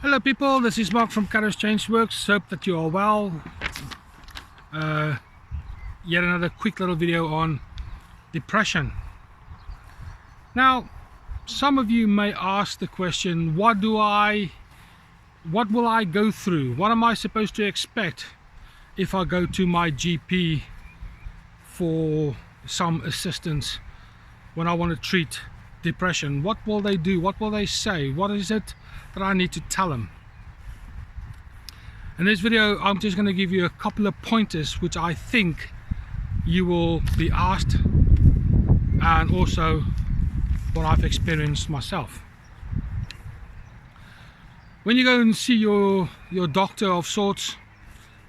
Hello people, this is Mark from Kairos Changeworks. Hope that you are well. Yet another quick little video on depression. Now, some of you may ask the question, what will I go through? What am I supposed to expect if I go to my GP for some assistance when I want to treat depression? What will they do? What will they say? What is it that I need to tell them? In this video, I'm just going to give you a couple of pointers which I think you will be asked, and also what I've experienced myself. When you go and see your doctor of sorts,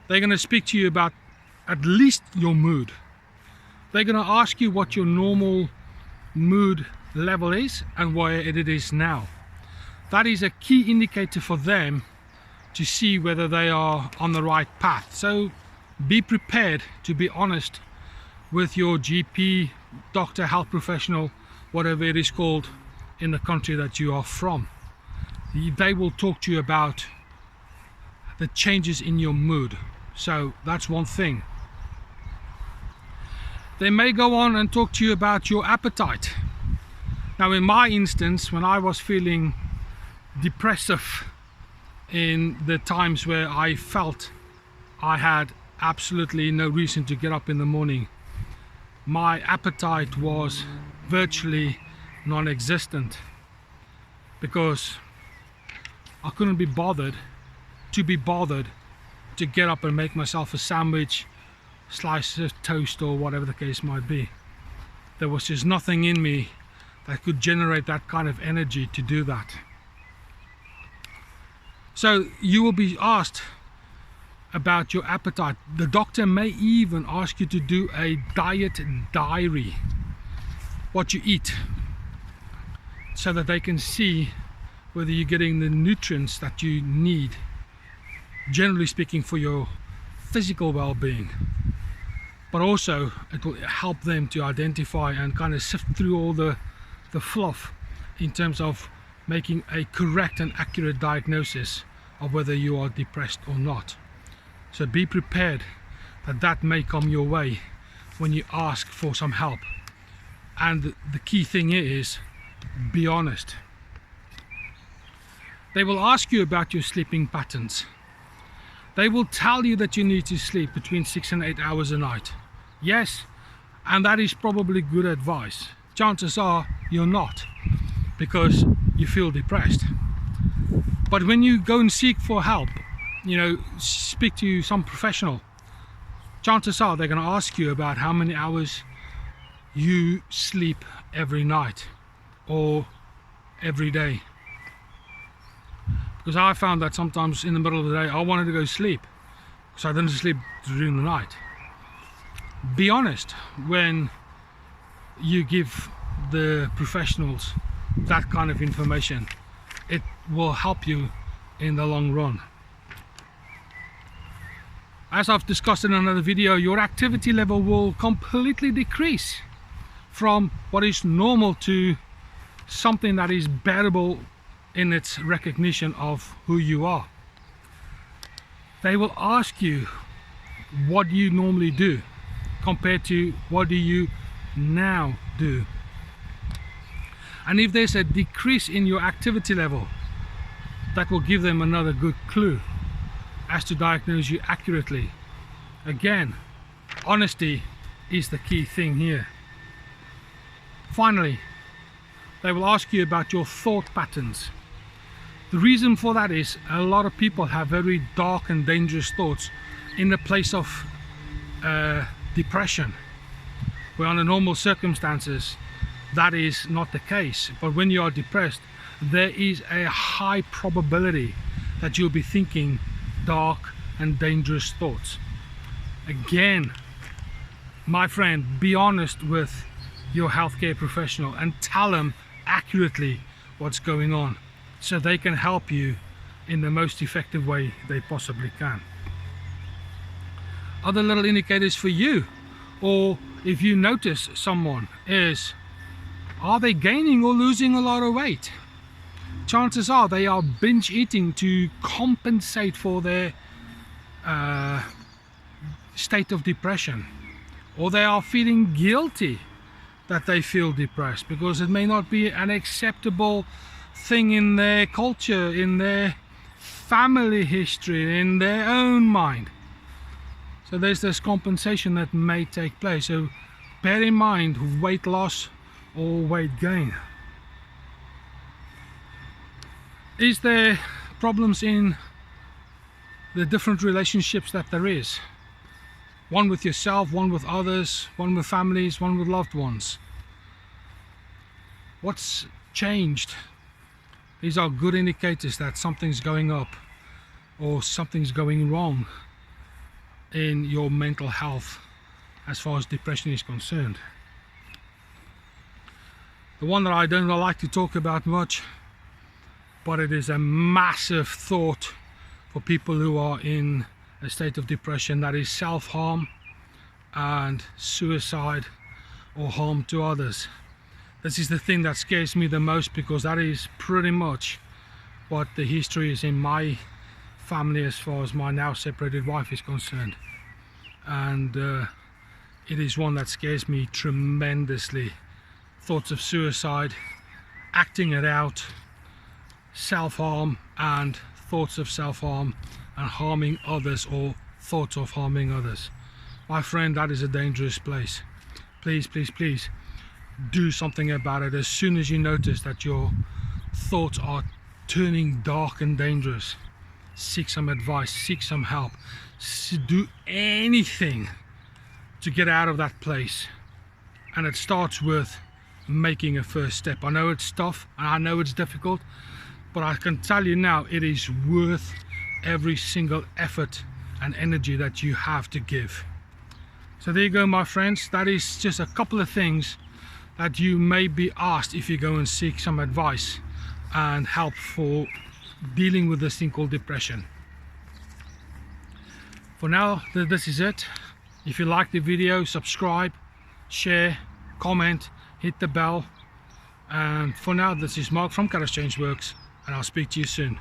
they're going to speak to you about at least your mood. They're going to ask you what your normal mood level is and where it is now. That is a key indicator for them to see whether they are on the right path. So be prepared to be honest with your GP, doctor, health professional, whatever it is called in the country that you are from. They will talk to you about the changes in your mood. So that's one thing. They may go on and talk to you about your appetite. Now, in my instance, when I was feeling depressive in the times where I felt I had absolutely no reason to get up in the morning, my appetite was virtually non-existent because I couldn't be bothered to get up and make myself a sandwich, slice of toast, or whatever the case might be. There was just nothing in me that could generate that kind of energy to do that. So you will be asked about your appetite. The doctor may even ask you to do a diet diary, what you eat, so that they can see whether you're getting the nutrients that you need, generally speaking, for your physical well-being. But also it will help them to identify and kind of sift through all the fluff in terms of making a correct and accurate diagnosis of whether you are depressed or not. So be prepared that may come your way when you ask for some help. And the key thing is, be honest. They will ask you about your sleeping patterns. They will tell you that you need to sleep between 6 and 8 hours a night. Yes, and that is probably good advice. Chances are you're not, because you feel depressed. But when you go and seek for help, speak to some professional, chances are they're going to ask you about how many hours you sleep every night or every day. Because I found that sometimes in the middle of the day I wanted to go sleep, so I didn't sleep during the night. Be honest when you give the professionals that kind of information. It will help you in the long run. As I've discussed in another video, your activity level will completely decrease from what is normal to something that is bearable in its recognition of who you are. They will ask you what you normally do compared to what do you now do. And if there's a decrease in your activity level, that will give them another good clue as to diagnose you accurately. Again, honesty is the key thing here. Finally, they will ask you about your thought patterns. The reason for that is a lot of people have very dark and dangerous thoughts in the place of depression, where under normal circumstances that is not the case. But when you are depressed, there is a high probability that you'll be thinking dark and dangerous thoughts. Again, my friend, be honest with your healthcare professional and tell them accurately what's going on, so they can help you in the most effective way they possibly can. Other little indicators for you, or if you notice someone, is, are they gaining or losing a lot of weight? chances are they are binge eating to compensate for their state of depression, or they are feeling guilty that they feel depressed because it may not be an acceptable thing in their culture, in their family history, in their own mind. So there's this compensation that may take place. So bear in mind weight loss or weight gain. Is there problems in the different relationships that there is? One with yourself, one with others, one with families, one with loved ones. What's changed? These are good indicators that something's going up or something's going wrong in your mental health as far as depression is concerned. The one that I don't like to talk about much, but it is a massive thought for people who are in a state of depression, that is self-harm and suicide or harm to others. This is the thing that scares me the most, because that is pretty much what the history is in my family as far as my now separated wife is concerned, and it is one that scares me tremendously. Thoughts of suicide, acting it out, self-harm and thoughts of self-harm, and harming others or thoughts of harming others. My friend, that is a dangerous place. Please, please, please do something about it as soon as you notice that your thoughts are turning dark and dangerous. Seek some advice, seek some help, do anything to get out of that place. And it starts with making a first step. I know it's tough and I know it's difficult, but I can tell you now, it is worth every single effort and energy that you have to give. So there you go, my friends. That is just a couple of things that you may be asked if you go and seek some advice and help for dealing with this thing called depression. For now, this is it. If you like the video, subscribe, share, comment, hit the bell. And for now, this is Mark from Callous Change Works, and I'll speak to you soon.